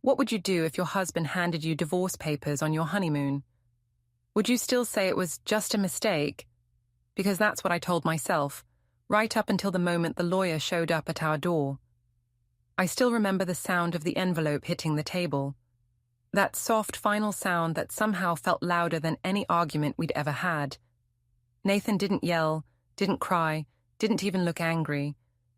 What would you do if your husband handed you divorce papers on your honeymoon? Would you still say it was just a mistake? Because that's what I told myself, right up until the moment the lawyer showed up at our door. I still remember the sound of the envelope hitting the table. That soft final sound that somehow felt louder than any argument we'd ever had. Nathan didn't yell, didn't cry, didn't even look angry.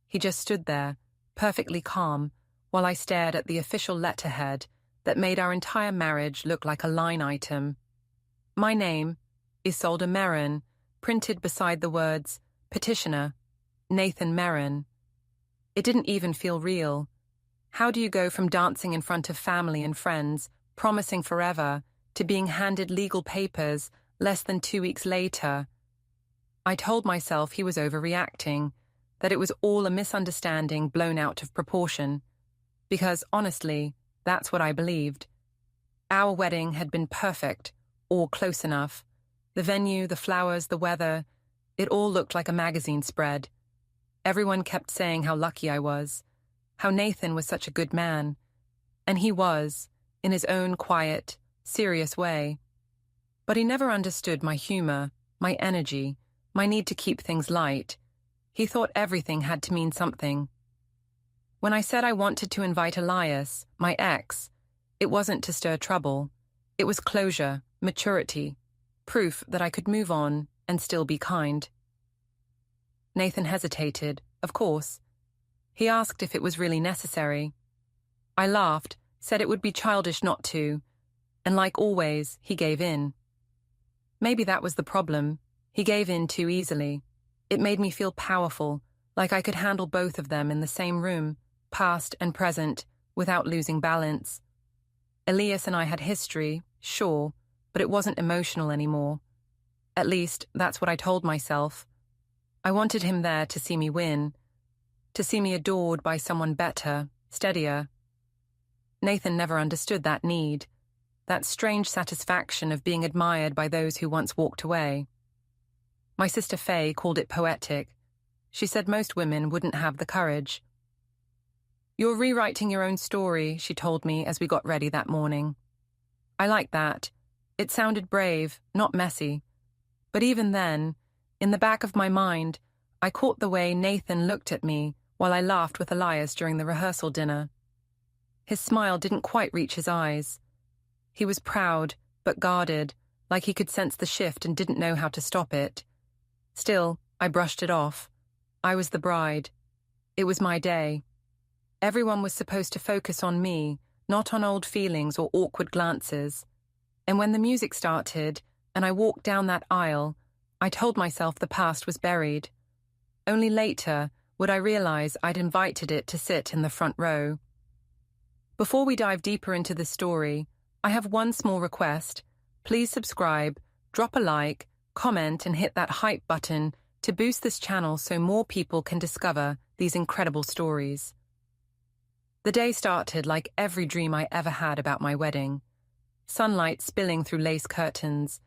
He just stood there, perfectly calm, while I stared at the official letterhead that made our entire marriage look like a line item. My name, Isolde Merrin, printed beside the words, Petitioner, Nathan Merrin. It didn't even feel real. How do you go from dancing in front of family and friends, promising forever, to being handed legal papers less than 2 weeks later? I told myself he was overreacting, that it was all a misunderstanding blown out of proportion. Because, honestly, that's what I believed. Our wedding had been perfect, or close enough. The venue, the flowers, the weather, it all looked like a magazine spread. Everyone kept saying how lucky I was, how Nathan was such a good man. And he was, in his own quiet, serious way. But he never understood my humor, my energy, my need to keep things light. He thought everything had to mean something. When I said I wanted to invite Elias, my ex, it wasn't to stir trouble. It was closure, maturity, proof that I could move on and still be kind. Nathan hesitated, of course. He asked if it was really necessary. I laughed, said it would be childish not to, and like always, he gave in. Maybe that was the problem. He gave in too easily. It made me feel powerful, like I could handle both of them in the same room, past and present, without losing balance. Elias and I had history, sure, but it wasn't emotional anymore. At least, that's what I told myself. I wanted him there to see me win, to see me adored by someone better, steadier. Nathan never understood that need, that strange satisfaction of being admired by those who once walked away. My sister Faye called it poetic. She said most women wouldn't have the courage. "You're rewriting your own story," she told me as we got ready that morning. I liked that. It sounded brave, not messy. But even then, in the back of my mind, I caught the way Nathan looked at me while I laughed with Elias during the rehearsal dinner. His smile didn't quite reach his eyes. He was proud, but guarded, like he could sense the shift and didn't know how to stop it. Still, I brushed it off. I was the bride. It was my day. Everyone was supposed to focus on me, not on old feelings or awkward glances. And when the music started, and I walked down that aisle, I told myself the past was buried. Only later would I realize I'd invited it to sit in the front row. Before we dive deeper into this story, I have one small request. Please subscribe, drop a like, comment, and hit that hype button to boost this channel so more people can discover these incredible stories. The day started like every dream I ever had about my wedding. Sunlight spilling through lace curtains,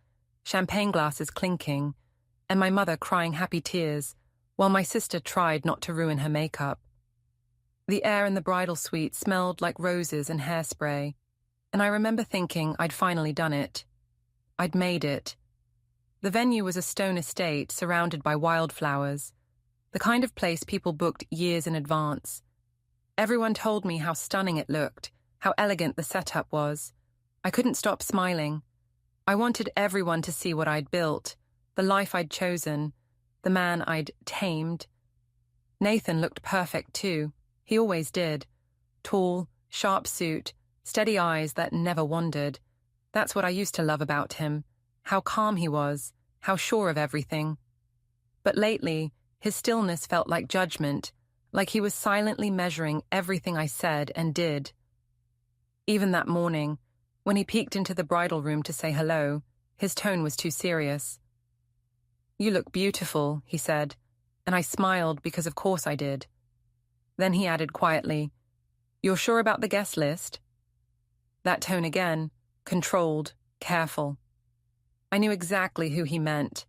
champagne glasses clinking, and my mother crying happy tears while my sister tried not to ruin her makeup. The air in the bridal suite smelled like roses and hairspray, and I remember thinking I'd finally done it. I'd made it. The venue was a stone estate surrounded by wildflowers, the kind of place people booked years in advance. Everyone told me how stunning it looked, how elegant the setup was. I couldn't stop smiling. I wanted everyone to see what I'd built, the life I'd chosen, the man I'd tamed. Nathan looked perfect too. He always did. Tall, sharp suit, steady eyes that never wandered. That's what I used to love about him. How calm he was, how sure of everything. But lately, his stillness felt like judgment, like he was silently measuring everything I said and did. Even that morning, when he peeked into the bridal room to say hello, his tone was too serious. "You look beautiful," he said, and I smiled because of course I did. Then he added quietly, "You're sure about the guest list?" That tone again, controlled, careful. I knew exactly who he meant.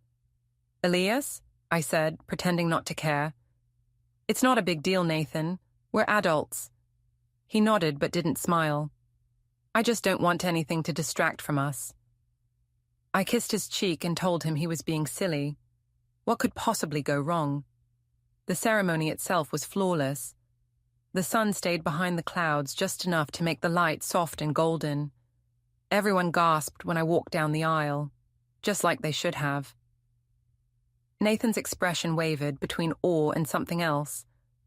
"Elias?" I said, pretending not to care. "It's not a big deal, Nathan. We're adults." He nodded but didn't smile. I just don't want anything to distract from us. I kissed his cheek and told him he was being silly. What could possibly go wrong? The ceremony itself was flawless. The sun stayed behind the clouds just enough to make the light soft and golden. Everyone gasped when I walked down the aisle, just like they should have. Nathan's expression wavered between awe and something else,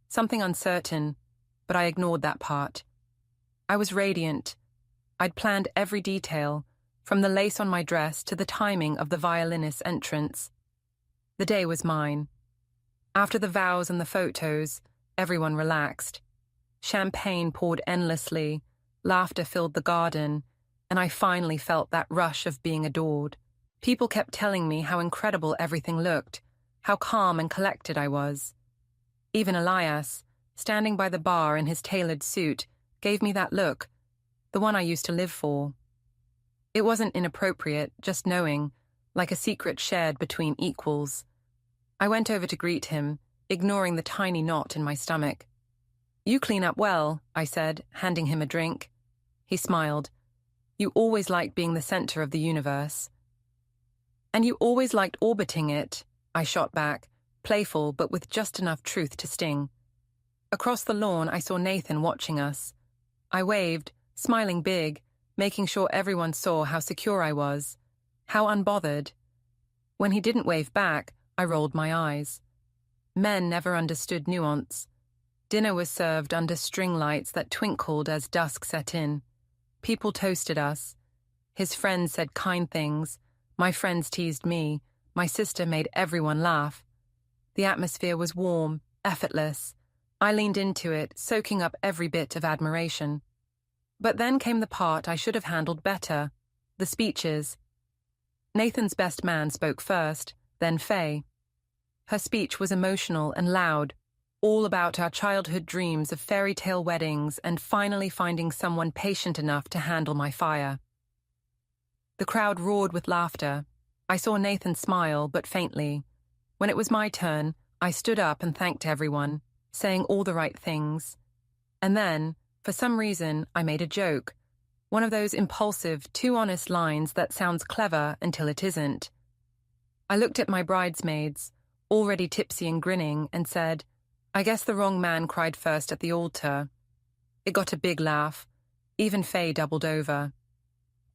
something uncertain, but I ignored that part. I was radiant. I'd planned every detail, from the lace on my dress to the timing of the violinist's entrance. The day was mine. After the vows and the photos, everyone relaxed. Champagne poured endlessly, laughter filled the garden, and I finally felt that rush of being adored. People kept telling me how incredible everything looked, how calm and collected I was. Even Elias, standing by the bar in his tailored suit, gave me that look, the one I used to live for. It wasn't inappropriate, just knowing, like a secret shared between equals. I went over to greet him, ignoring the tiny knot in my stomach. "You clean up well," I said, handing him a drink. He smiled. "You always liked being the center of the universe." "And you always liked orbiting it," I shot back, playful but with just enough truth to sting. Across the lawn, I saw Nathan watching us. I waved, smiling big, making sure everyone saw how secure I was, how unbothered. When he didn't wave back, I rolled my eyes. Men never understood nuance. Dinner was served under string lights that twinkled as dusk set in. People toasted us. His friends said kind things. My friends teased me. My sister made everyone laugh. The atmosphere was warm, effortless. I leaned into it, soaking up every bit of admiration. But then came the part I should have handled better, the speeches. Nathan's best man spoke first, then Faye. Her speech was emotional and loud, all about our childhood dreams of fairy tale weddings and finally finding someone patient enough to handle my fire. The crowd roared with laughter. I saw Nathan smile, but faintly. When it was my turn, I stood up and thanked everyone, saying all the right things. And then, for some reason, I made a joke. One of those impulsive, too honest lines that sounds clever until it isn't. I looked at my bridesmaids, already tipsy and grinning, and said, "I guess the wrong man cried first at the altar." It got a big laugh. Even Faye doubled over.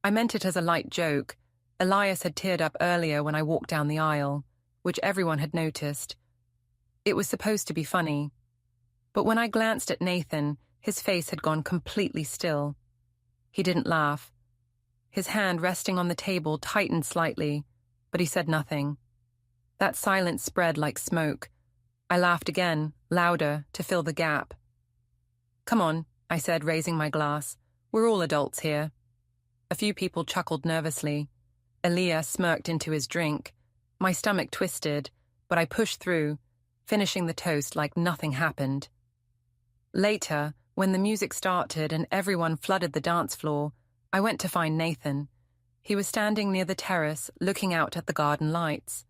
I meant it as a light joke. Elias had teared up earlier when I walked down the aisle, which everyone had noticed. It was supposed to be funny. But when I glanced at Nathan, his face had gone completely still. He didn't laugh. His hand resting on the table tightened slightly, but he said nothing. That silence spread like smoke. I laughed again, louder, to fill the gap. "Come on," I said, raising my glass. "We're all adults here." A few people chuckled nervously. Elias smirked into his drink. My stomach twisted, but I pushed through, finishing the toast like nothing happened. Later, when the music started and everyone flooded the dance floor, I went to find Nathan. He was standing near the terrace, looking out at the garden lights.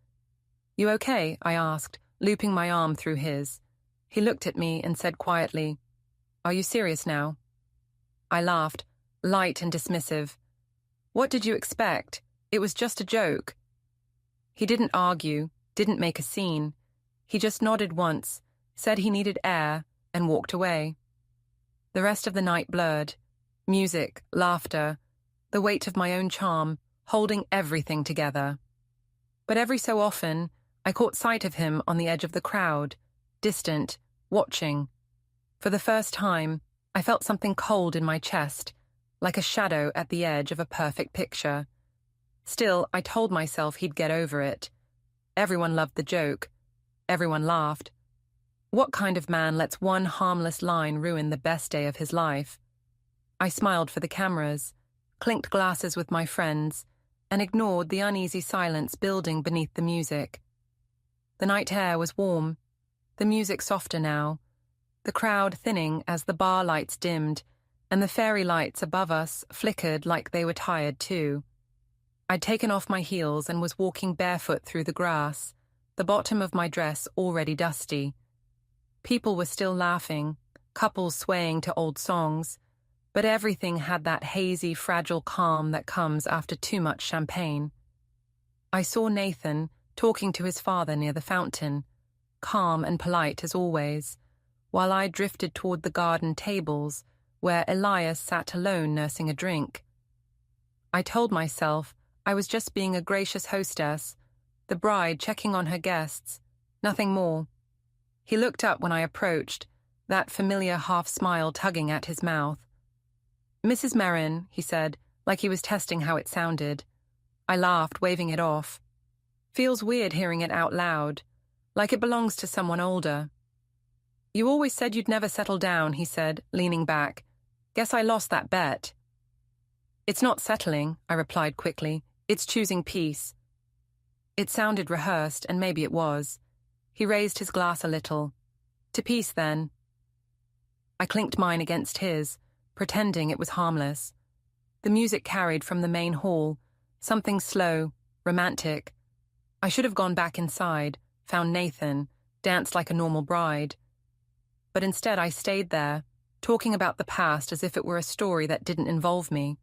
"You okay?" I asked, looping my arm through his. He looked at me and said quietly, "Are you serious now?" I laughed, light and dismissive. "What did you expect? It was just a joke." He didn't argue, didn't make a scene. He just nodded once, said he needed air, and walked away. The rest of the night blurred. Music, laughter, the weight of my own charm, holding everything together. But every so often, I caught sight of him on the edge of the crowd, distant, watching. For the first time, I felt something cold in my chest, like a shadow at the edge of a perfect picture. Still, I told myself he'd get over it. Everyone loved the joke. Everyone laughed. What kind of man lets one harmless line ruin the best day of his life? I smiled for the cameras, clinked glasses with my friends, and ignored the uneasy silence building beneath the music. The night air was warm, the music softer now, the crowd thinning as the bar lights dimmed, and the fairy lights above us flickered like they were tired too. I'd taken off my heels and was walking barefoot through the grass, the bottom of my dress already dusty. People were still laughing, couples swaying to old songs, but everything had that hazy, fragile calm that comes after too much champagne. I saw Nathan talking to his father near the fountain, calm and polite as always, while I drifted toward the garden tables where Elias sat alone nursing a drink. I told myself I was just being a gracious hostess, the bride checking on her guests, nothing more. He looked up when I approached, that familiar half-smile tugging at his mouth. "Mrs. Merrin," he said, like he was testing how it sounded. I laughed, waving it off. Feels weird hearing it out loud, like it belongs to someone older. "You always said you'd never settle down," he said, leaning back. "Guess I lost that bet." "It's not settling," I replied quickly. "It's choosing peace." It sounded rehearsed, and maybe it was. He raised his glass a little. "To peace, then." I clinked mine against his, pretending it was harmless. The music carried from the main hall, something slow, romantic. I should have gone back inside, found Nathan, danced like a normal bride. But instead I stayed there, talking about the past as if it were a story that didn't involve me.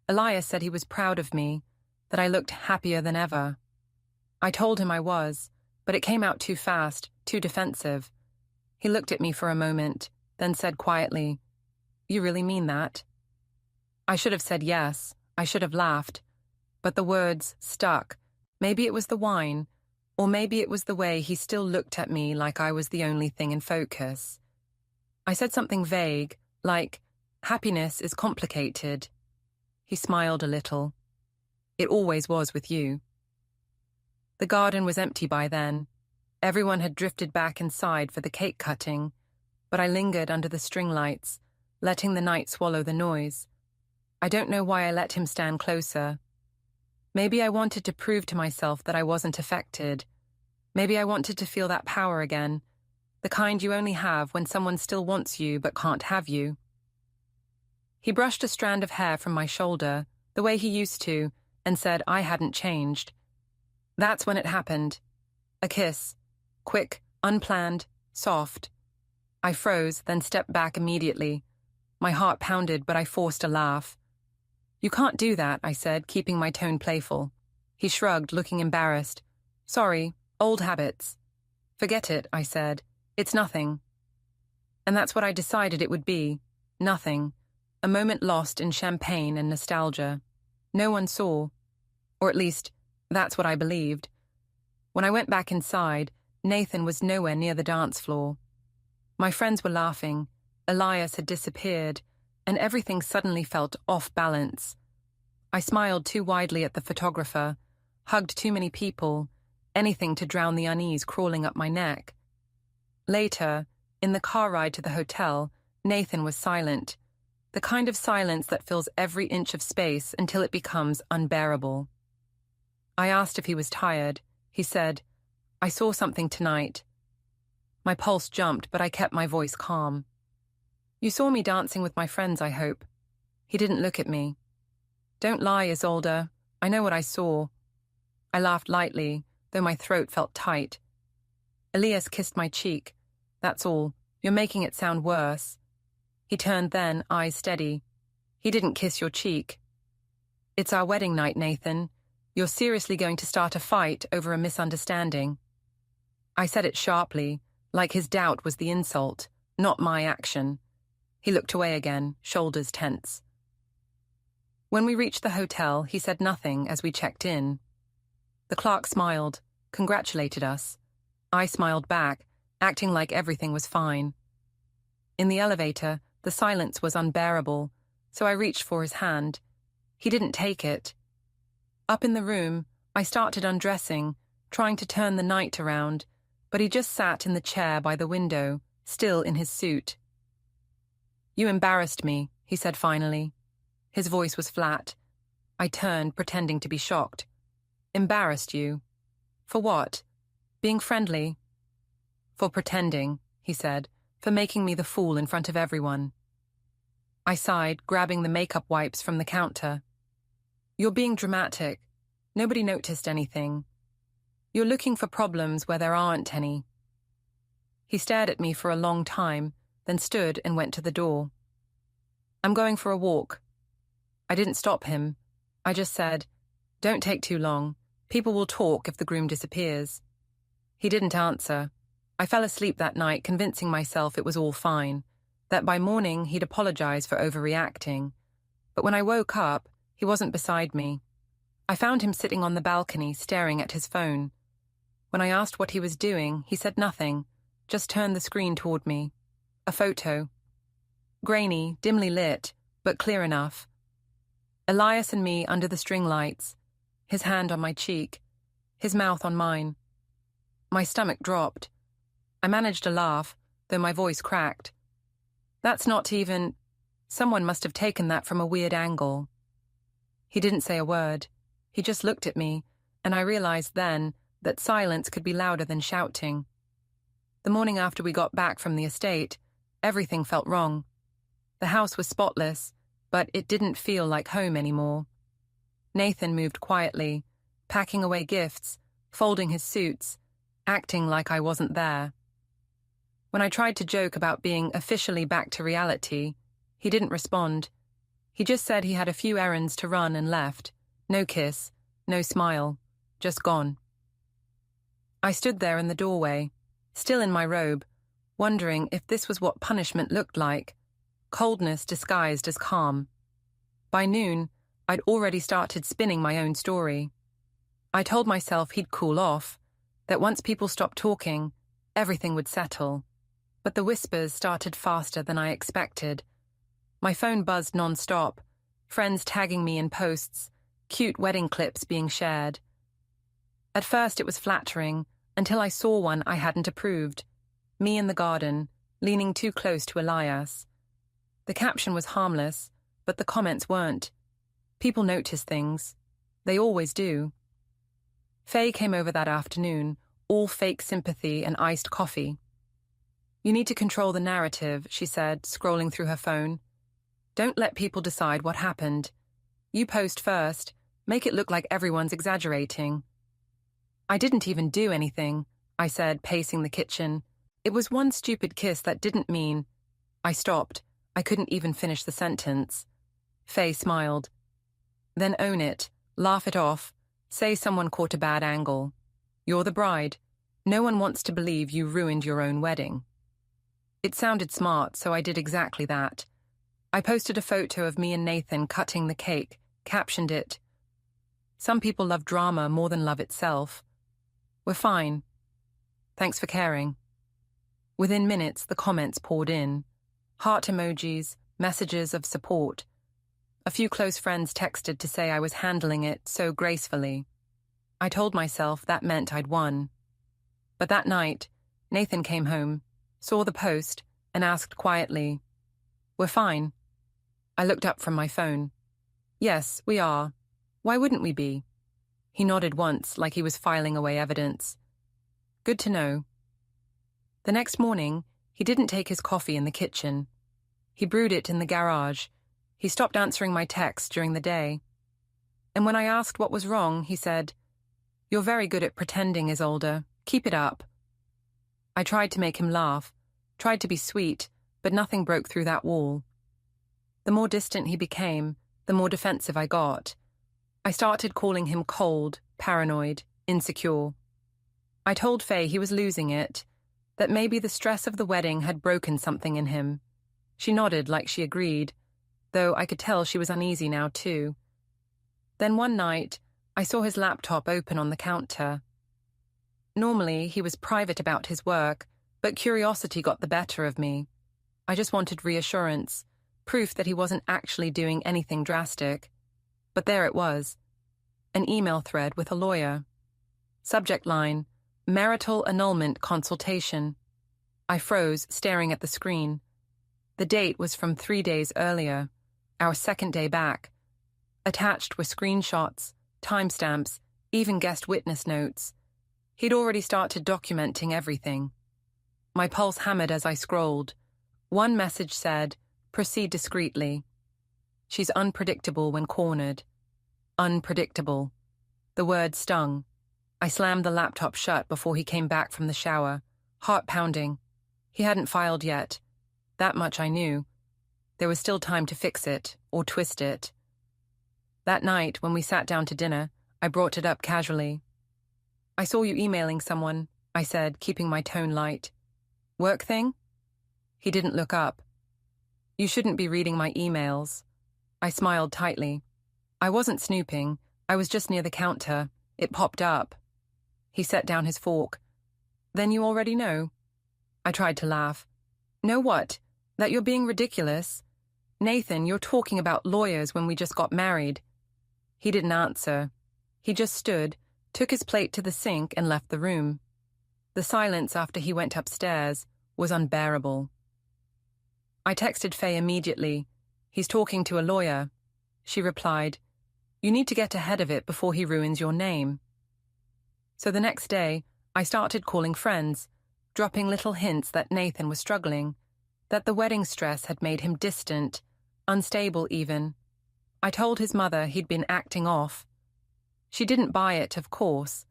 Elias said he was proud of me, that I looked happier than ever. I told him I was, but it came out too fast, too defensive. He looked at me for a moment, then said quietly, "You really mean that?" I should have said yes, I should have laughed, but the words stuck. Maybe it was the wine, or maybe it was the way he still looked at me like I was the only thing in focus. I said something vague, like, "Happiness is complicated." He smiled a little. "It always was with you." The garden was empty by then. Everyone had drifted back inside for the cake cutting, but I lingered under the string lights, letting the night swallow the noise. I don't know why I let him stand closer. Maybe I wanted to prove to myself that I wasn't affected. Maybe I wanted to feel that power again, the kind you only have when someone still wants you but can't have you. He brushed a strand of hair from my shoulder, the way he used to, and said I hadn't changed. That's when it happened. A kiss. Quick, unplanned, soft. I froze, then stepped back immediately. My heart pounded, but I forced a laugh. "You can't do that," I said, keeping my tone playful. He shrugged, looking embarrassed. "Sorry, old habits." "Forget it," I said. "It's nothing." And that's what I decided it would be. Nothing. A moment lost in champagne and nostalgia. No one saw. Or at least, that's what I believed. When I went back inside, Nathan was nowhere near the dance floor. My friends were laughing, Elias had disappeared, and everything suddenly felt off balance. I smiled too widely at the photographer, hugged too many people, anything to drown the unease crawling up my neck. Later, in the car ride to the hotel, Nathan was silent, the kind of silence that fills every inch of space until it becomes unbearable. I asked if he was tired. He said, "I saw something tonight." My pulse jumped, but I kept my voice calm. "You saw me dancing with my friends, I hope." He didn't look at me. "Don't lie, Isolde. I know what I saw." I laughed lightly, though my throat felt tight. Elias kissed my cheek. "That's all. You're making it sound worse." He turned then, eyes steady. "He didn't kiss your cheek." "It's our wedding night, Nathan. You're seriously going to start a fight over a misunderstanding." I said it sharply, like his doubt was the insult, not my action. He looked away again, shoulders tense. When we reached the hotel, he said nothing as we checked in. The clerk smiled, congratulated us. I smiled back, acting like everything was fine. In the elevator, the silence was unbearable, so I reached for his hand. He didn't take it. Up in the room, I started undressing, trying to turn the night around, but he just sat in the chair by the window, still in his suit. "You embarrassed me," he said finally. His voice was flat. I turned, pretending to be shocked. "Embarrassed you? For what? Being friendly?" "For pretending," he said, "for making me the fool in front of everyone." I sighed, grabbing the makeup wipes from the counter. "You're being dramatic. Nobody noticed anything. You're looking for problems where there aren't any." He stared at me for a long time, then stood and went to the door. I'm going for a walk. I didn't stop him. I just said, don't take too long. People will talk if the groom disappears. He didn't answer. I fell asleep that night, convincing myself it was all fine, that by morning he'd apologize for overreacting. But when I woke up, he wasn't beside me. I found him sitting on the balcony, staring at his phone. When I asked what he was doing, he said nothing, just turned the screen toward me. A photo. Grainy, dimly lit, but clear enough. Elias and me under the string lights, his hand on my cheek, his mouth on mine. My stomach dropped. I managed to laugh, though my voice cracked. That's not even... Someone must have taken that from a weird angle. He didn't say a word. He just looked at me, and I realized then that silence could be louder than shouting. The morning after we got back from the estate, everything felt wrong. The house was spotless, but it didn't feel like home anymore. Nathan moved quietly, packing away gifts, folding his suits, acting like I wasn't there. When I tried to joke about being officially back to reality, he didn't respond. He just said he had a few errands to run and left. No kiss, no smile, just gone. I stood there in the doorway, still in my robe, wondering if this was what punishment looked like, coldness disguised as calm. By noon, I'd already started spinning my own story. I told myself he'd cool off, that once people stopped talking, everything would settle. But the whispers started faster than I expected. My phone buzzed non-stop, friends tagging me in posts, cute wedding clips being shared. At first it was flattering, until I saw one I hadn't approved. Me in the garden, leaning too close to Elias. The caption was harmless, but the comments weren't. People notice things. They always do. Faye came over that afternoon, all fake sympathy and iced coffee. You need to control the narrative, she said, scrolling through her phone. Don't let people decide what happened. You post first, make it look like everyone's exaggerating. I didn't even do anything, I said, pacing the kitchen. It was one stupid kiss that didn't mean... I stopped. I couldn't even finish the sentence. Faye smiled. Then own it, laugh it off, say someone caught a bad angle. You're the bride. No one wants to believe you ruined your own wedding. It sounded smart, so I did exactly that. I posted a photo of me and Nathan cutting the cake, captioned it, "Some people love drama more than love itself. We're fine. Thanks for caring." Within minutes, the comments poured in. Heart emojis, messages of support. A few close friends texted to say I was handling it so gracefully. I told myself that meant I'd won. But that night, Nathan came home, saw the post, and asked quietly, "We're fine." I looked up from my phone. "Yes, we are. Why wouldn't we be?" He nodded once, like he was filing away evidence. "Good to know." The next morning, he didn't take his coffee in the kitchen. He brewed it in the garage. He stopped answering my texts during the day. And when I asked what was wrong, he said, "You're very good at pretending, Isolde. Keep it up." I tried to make him laugh, tried to be sweet, but nothing broke through that wall. The more distant he became, the more defensive I got. I started calling him cold, paranoid, insecure. I told Faye he was losing it, that maybe the stress of the wedding had broken something in him. She nodded like she agreed, though I could tell she was uneasy now too. Then one night, I saw his laptop open on the counter. Normally, he was private about his work, but curiosity got the better of me. I just wanted reassurance, proof that he wasn't actually doing anything drastic. But there it was, an email thread with a lawyer. Subject line, marital annulment consultation. I froze, staring at the screen. The date was from 3 days earlier, our second day back. Attached were screenshots, timestamps, even guest witness notes. He'd already started documenting everything. My pulse hammered as I scrolled. One message said, "Proceed discreetly." She's unpredictable when cornered. Unpredictable. The word stung. I slammed the laptop shut before he came back from the shower, heart pounding. He hadn't filed yet. That much I knew. there was still time to fix it or twist it. That night, when we sat down to dinner, I brought it up casually. "I saw you emailing someone," I said, keeping my tone light. "Work thing?" He didn't look up. "You shouldn't be reading my emails." I smiled tightly. I wasn't snooping. I was just near the counter. It popped up. He set down his fork. "Then you already know." I tried to laugh. "Know what? That you're being ridiculous? Nathan, you're talking about lawyers when we just got married." He didn't answer. He just stood, took his plate to the sink and left the room. The silence after he went upstairs was unbearable. I texted Faye immediately. "He's talking to a lawyer." She replied, "You need to get ahead of it before he ruins your name." So the next day, I started calling friends, dropping little hints that Nathan was struggling, that the wedding stress had made him distant, unstable even. I told his mother he'd been acting off. She didn't buy it, of course.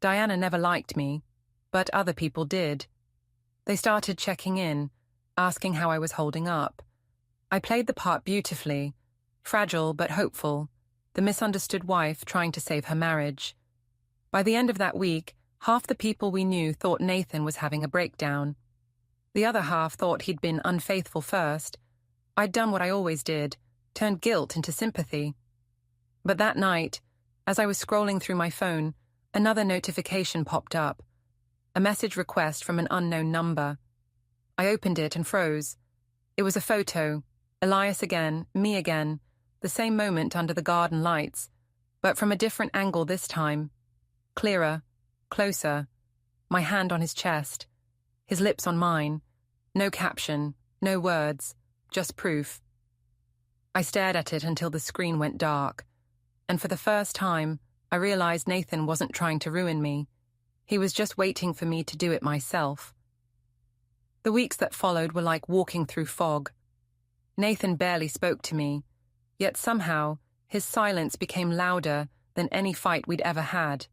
Diana never liked me, but other people did. They started checking in, asking how I was holding up. I played the part beautifully, fragile but hopeful, the misunderstood wife trying to save her marriage. By the end of that week, half the people we knew thought Nathan was having a breakdown. The other half thought he'd been unfaithful first. I'd done what I always did, turned guilt into sympathy. But that night, as I was scrolling through my phone, another notification popped up. A message request from an unknown number. I opened it and froze. It was a photo. Elias again, me again, the same moment under the garden lights, but from a different angle this time. Clearer, closer, my hand on his chest, his lips on mine. No caption, no words, just proof. I stared at it until the screen went dark, and for the first time, I realized Nathan wasn't trying to ruin me. He was just waiting for me to do it myself. The weeks that followed were like walking through fog. Nathan barely spoke to me, yet somehow his silence became louder than any fight we'd ever had.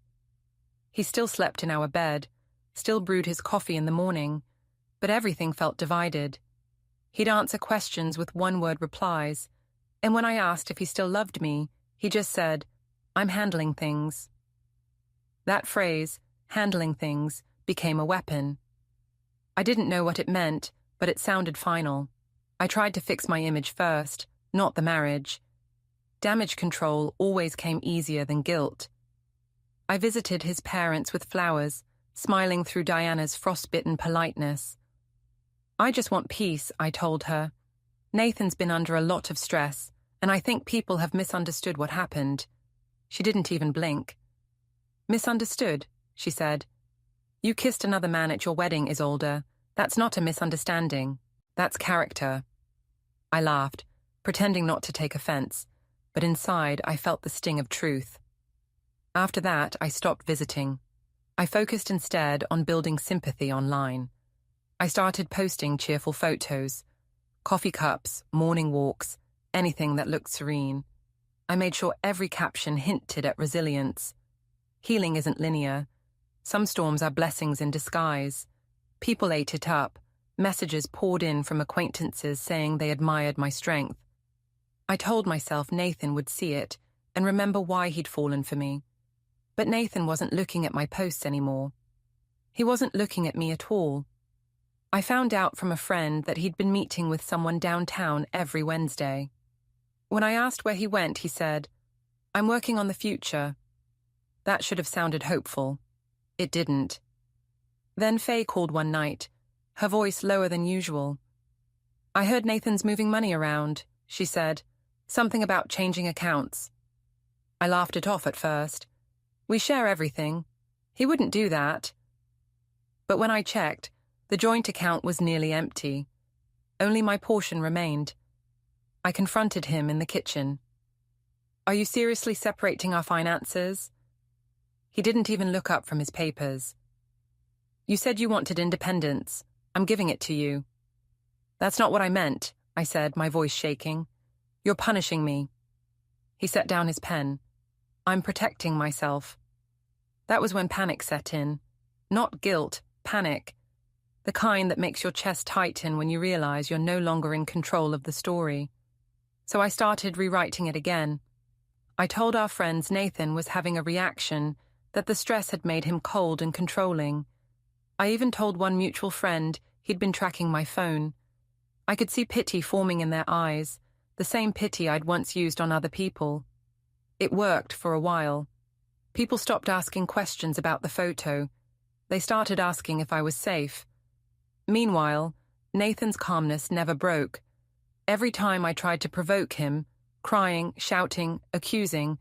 He still slept in our bed, still brewed his coffee in the morning, but everything felt divided. He'd answer questions with one-word replies, and when I asked if he still loved me, he just said, "I'm handling things." That phrase, handling things, became a weapon. I didn't know what it meant, but it sounded final. I tried to fix my image first, not the marriage. Damage control always came easier than guilt. I visited his parents with flowers, smiling through Diana's frostbitten politeness. "I just want peace," I told her. "Nathan's been under a lot of stress, and I think people have misunderstood what happened." She didn't even blink. "Misunderstood?" she said. "You kissed another man at your wedding, Isolde. That's not a misunderstanding. That's character." I laughed, pretending not to take offense, but inside I felt the sting of truth. After that, I stopped visiting. I focused instead on building sympathy online. I started posting cheerful photos, coffee cups, morning walks, anything that looked serene. I made sure every caption hinted at resilience. Healing isn't linear. Some storms are blessings in disguise. People ate it up. Messages poured in from acquaintances saying they admired my strength. I told myself Nathan would see it and remember why he'd fallen for me. But Nathan wasn't looking at my posts anymore. He wasn't looking at me at all. I found out from a friend that he'd been meeting with someone downtown every Wednesday. When I asked where he went, he said, "I'm working on the future." That should have sounded hopeful. It didn't. Then Faye called one night, her voice lower than usual. "I heard Nathan's moving money around," she said. "Something about changing accounts." I laughed it off at first. "We share everything. He wouldn't do that." But when I checked, the joint account was nearly empty. Only my portion remained. I confronted him in the kitchen. "Are you seriously separating our finances?" He didn't even look up from his papers. "You said you wanted independence. I'm giving it to you." "That's not what I meant," I said, my voice shaking. "You're punishing me." He set down his pen. "I'm protecting myself." That was when panic set in. Not guilt, panic. the kind that makes your chest tighten when you realize you're no longer in control of the story. So I started rewriting it again. I told our friends Nathan was having a reaction, that the stress had made him cold and controlling. I even told one mutual friend he'd been tracking my phone. I could see pity forming in their eyes, the same pity I'd once used on other people. It worked for a while. People stopped asking questions about the photo. They started asking if I was safe. Meanwhile, Nathan's calmness never broke. Every time I tried to provoke him, crying, shouting, accusing,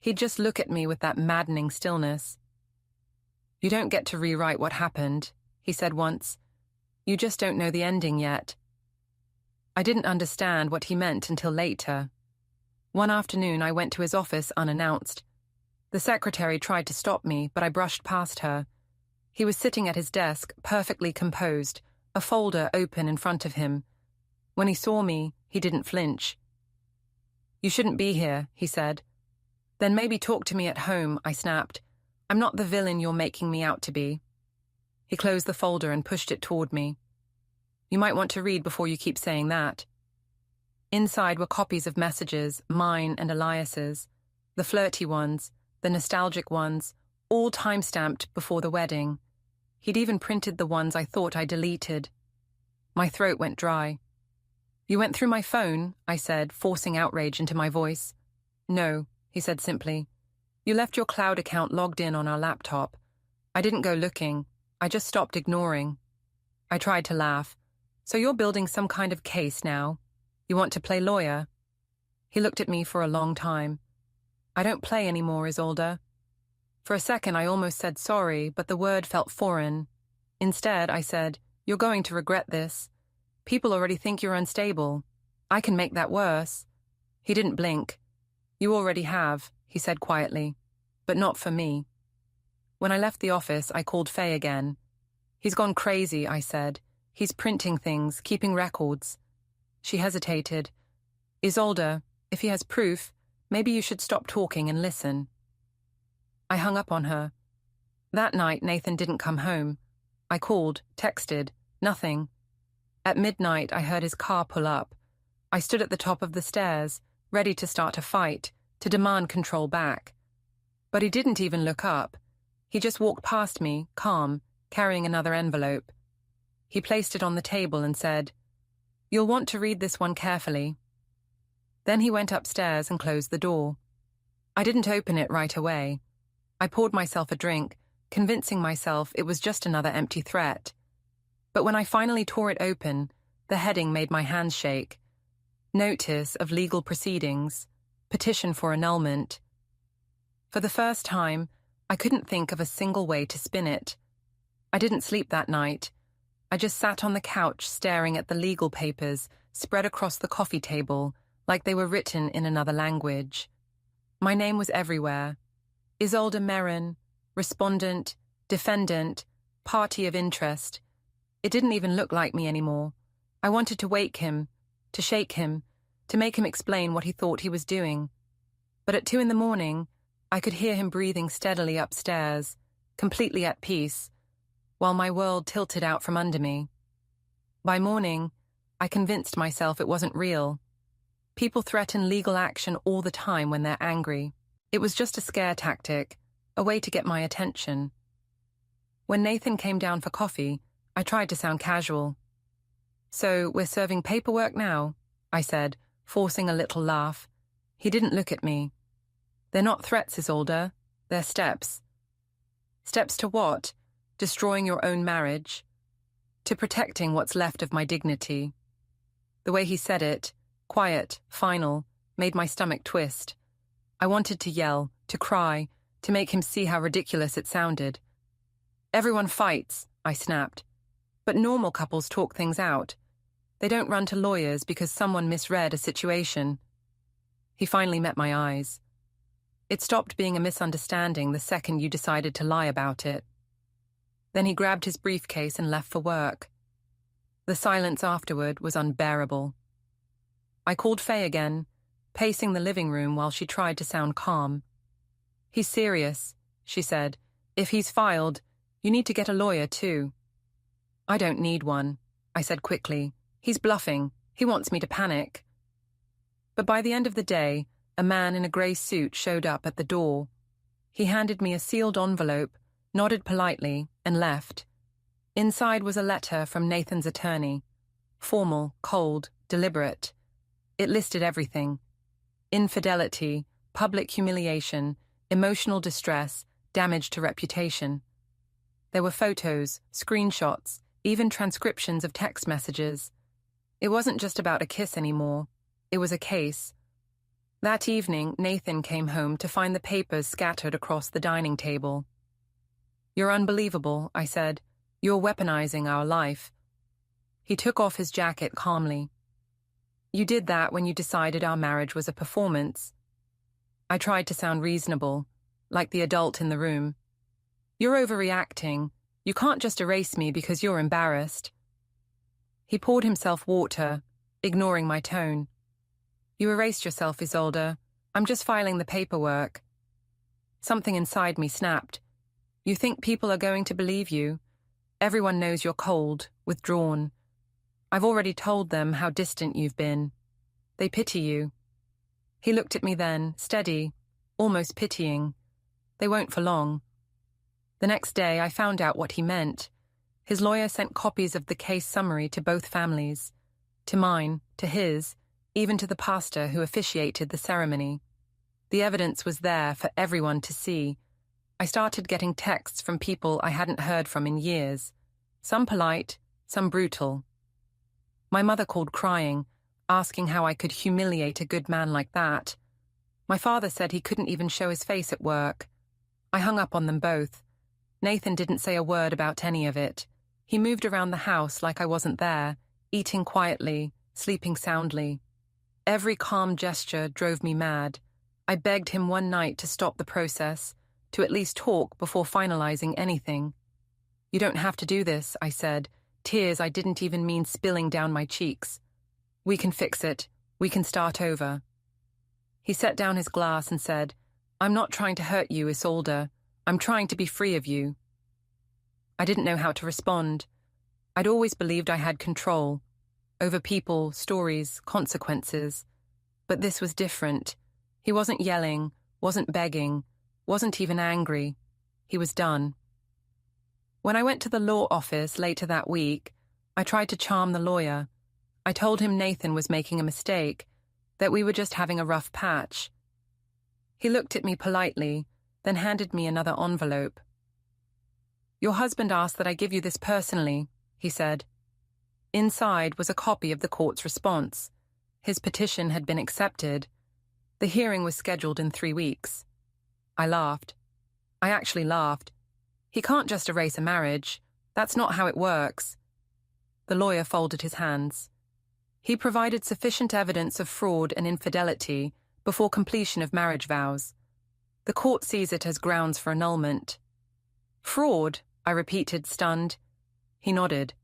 he'd just look at me with that maddening stillness. "You don't get to rewrite what happened," he said once. "You just don't know the ending yet." I didn't understand what he meant until later. One afternoon I went to his office unannounced. The secretary tried to stop me, but I brushed past her. He was sitting at his desk, perfectly composed, a folder open in front of him. When he saw me, he didn't flinch. "You shouldn't be here," he said. "Then maybe talk to me at home," I snapped. "I'm not the villain you're making me out to be." He closed the folder and pushed it toward me. "You might want to read before you keep saying that." Inside were copies of messages, mine and Elias's, the flirty ones, the nostalgic ones, all time-stamped before the wedding. He'd even printed the ones I thought I deleted. My throat went dry. "You went through my phone," I said, forcing outrage into my voice. "No," he said simply. "You left your cloud account logged in on our laptop. I didn't go looking. I just stopped ignoring." I tried to laugh. "So you're building some kind of case now? You want to play lawyer?" He looked at me for a long time. "I don't play anymore, Isolde." For a second I almost said sorry, but the word felt foreign. Instead, I said, "You're going to regret this. People already think you're unstable. I can make that worse." He didn't blink. "You already have," he said quietly. "But not for me." When I left the office, I called Faye again. "He's gone crazy," I said. "He's printing things, keeping records." She hesitated. "Isolde, if he has proof, maybe you should stop talking and listen." I hung up on her. That night, Nathan didn't come home. I called, texted, nothing. At midnight, I heard his car pull up. I stood at the top of the stairs, ready to start a fight, to demand control back. But he didn't even look up. He just walked past me, calm, carrying another envelope. He placed it on the table and said, "You'll want to read this one carefully." Then he went upstairs and closed the door. I didn't open it right away. I poured myself a drink, convincing myself it was just another empty threat. But when I finally tore it open, the heading made my hands shake. Notice of legal proceedings. Petition for annulment. For the first time, I couldn't think of a single way to spin it. I didn't sleep that night. I just sat on the couch staring at the legal papers spread across the coffee table like they were written in another language. My name was everywhere. Isolde Merrin, respondent, defendant, party of interest. It didn't even look like me anymore. I wanted to wake him, to shake him, to make him explain what he thought he was doing. But at 2 a.m, I could hear him breathing steadily upstairs, completely at peace, while my world tilted out from under me. By morning, I convinced myself it wasn't real. People threaten legal action all the time when they're angry. It was just a scare tactic, a way to get my attention. When Nathan came down for coffee, I tried to sound casual. "So we're serving paperwork now?" I said, forcing a little laugh. He didn't look at me. "They're not threats, Isolde. They're steps." "Steps to what? Destroying your own marriage?" "To protecting what's left of my dignity." The way he said it, quiet, final, made my stomach twist. I wanted to yell, to cry, to make him see how ridiculous it sounded. "Everyone fights," I snapped. "But normal couples talk things out. They don't run to lawyers because someone misread a situation." He finally met my eyes. "It stopped being a misunderstanding the second you decided to lie about it." Then he grabbed his briefcase and left for work. The silence afterward was unbearable. I called Faye again, pacing the living room while she tried to sound calm. "He's serious," she said. "If he's filed, you need to get a lawyer too." I don't need one, I said quickly. He's bluffing. He wants me to panic. But by the end of the day, a man in a grey suit showed up at the door. He handed me a sealed envelope, nodded politely, and left. Inside was a letter from Nathan's attorney. Formal, cold, deliberate. It listed everything: infidelity, public humiliation, emotional distress, damage to reputation. There were photos, screenshots, even transcriptions of text messages. It wasn't just about a kiss anymore. It was a case. That evening, Nathan came home to find the papers scattered across the dining table. "You're unbelievable," I said. "You're weaponizing our life." He took off his jacket calmly. "You did that when you decided our marriage was a performance." I tried to sound reasonable, like the adult in the room. "You're overreacting. You can't just erase me because you're embarrassed." He poured himself water, ignoring my tone. "You erased yourself, Isolde. I'm just filing the paperwork." Something inside me snapped. "You think people are going to believe you? Everyone knows you're cold, withdrawn. I've already told them how distant you've been. They pity you." He looked at me then, steady, almost pitying. "They won't for long." The next day, I found out what he meant. His lawyer sent copies of the case summary to both families. To mine, to his, even to the pastor who officiated the ceremony. The evidence was there for everyone to see. I started getting texts from people I hadn't heard from in years. Some polite, some brutal. My mother called crying, asking how I could humiliate a good man like that. My father said he couldn't even show his face at work. I hung up on them both. Nathan didn't say a word about any of it. He moved around the house like I wasn't there, eating quietly, sleeping soundly. Every calm gesture drove me mad. I begged him one night to stop the process, to at least talk before finalizing anything. "You don't have to do this," I said, tears I didn't even mean spilling down my cheeks. "We can fix it. We can start over." He set down his glass and said, "I'm not trying to hurt you, Isolde. I'm trying to be free of you." I didn't know how to respond. I'd always believed I had control over people, stories, consequences. But this was different. He wasn't yelling, wasn't begging, wasn't even angry. He was done. When I went to the law office later that week, I tried to charm the lawyer. I told him Nathan was making a mistake, that we were just having a rough patch. He looked at me politely, then handed me another envelope. "Your husband asked that I give you this personally," he said. Inside was a copy of the court's response. His petition had been accepted. The hearing was scheduled in 3 weeks. I laughed. I actually laughed. He can't just erase a marriage. That's not how it works. The lawyer folded his hands. He provided sufficient evidence of fraud and infidelity before completion of marriage vows. The court sees it as grounds for annulment. "Fraud?" I repeated, stunned. He nodded.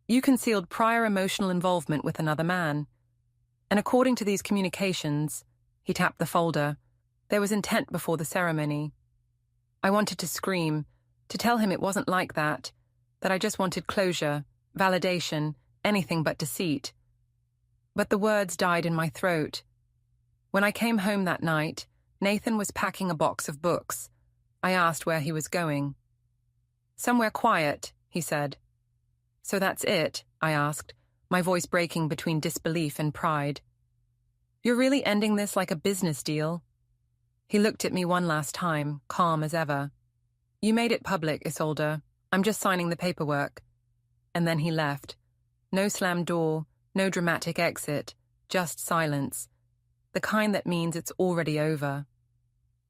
"You concealed prior emotional involvement with another man. And according to these communications," he tapped the folder, "there was intent before the ceremony." I wanted to scream, to tell him it wasn't like that I just wanted closure, validation, anything but deceit. But the words died in my throat. When I came home that night, Nathan was packing a box of books. I asked where he was going. "Somewhere quiet," he said. "So that's it?" I asked, my voice breaking between disbelief and pride. "You're really ending this like a business deal?" He looked at me one last time, calm as ever. "You made it public, Isolde. I'm just signing the paperwork." And then he left. No slammed door, no dramatic exit, just silence. The kind that means it's already over.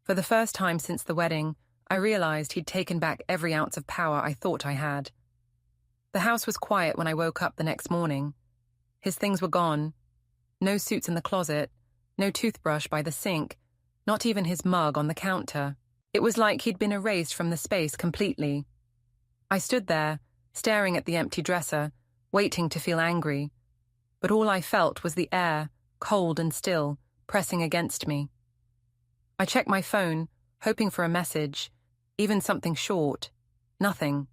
For the first time since the wedding, I realized he'd taken back every ounce of power I thought I had. The house was quiet when I woke up the next morning. His things were gone. No suits in the closet, no toothbrush by the sink, not even his mug on the counter. It was like he'd been erased from the space completely. I stood there, staring at the empty dresser, waiting to feel angry. But all I felt was the air, cold and still, pressing against me. I checked my phone, hoping for a message, even something short. Nothing.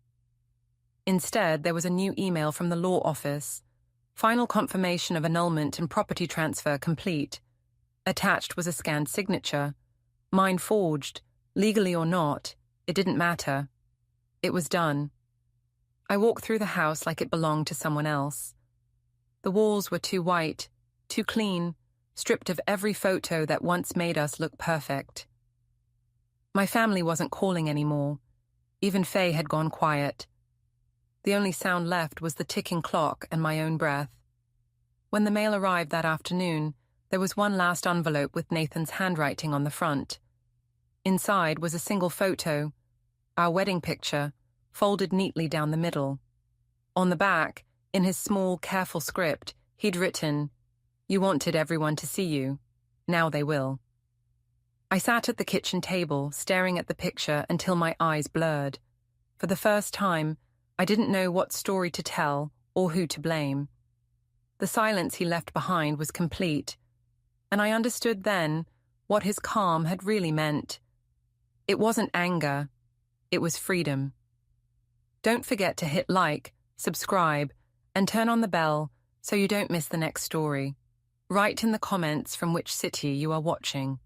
Instead, there was a new email from the law office. Final confirmation of annulment and property transfer complete. Attached was a scanned signature. Mine forged. Legally or not, it didn't matter. It was done. I walked through the house like it belonged to someone else. The walls were too white, too clean, stripped of every photo that once made us look perfect. My family wasn't calling anymore. Even Faye had gone quiet. The only sound left was the ticking clock and my own breath. When the mail arrived that afternoon, there was one last envelope with Nathan's handwriting on the front. Inside was a single photo, our wedding picture, folded neatly down the middle. On the back, in his small, careful script, he'd written, "You wanted everyone to see you. Now they will." I sat at the kitchen table, staring at the picture until my eyes blurred. For the first time, I didn't know what story to tell or who to blame. The silence he left behind was complete, and I understood then what his calm had really meant. It wasn't anger, it was freedom. Don't forget to hit like, subscribe, and turn on the bell so you don't miss the next story. Write in the comments from which city you are watching.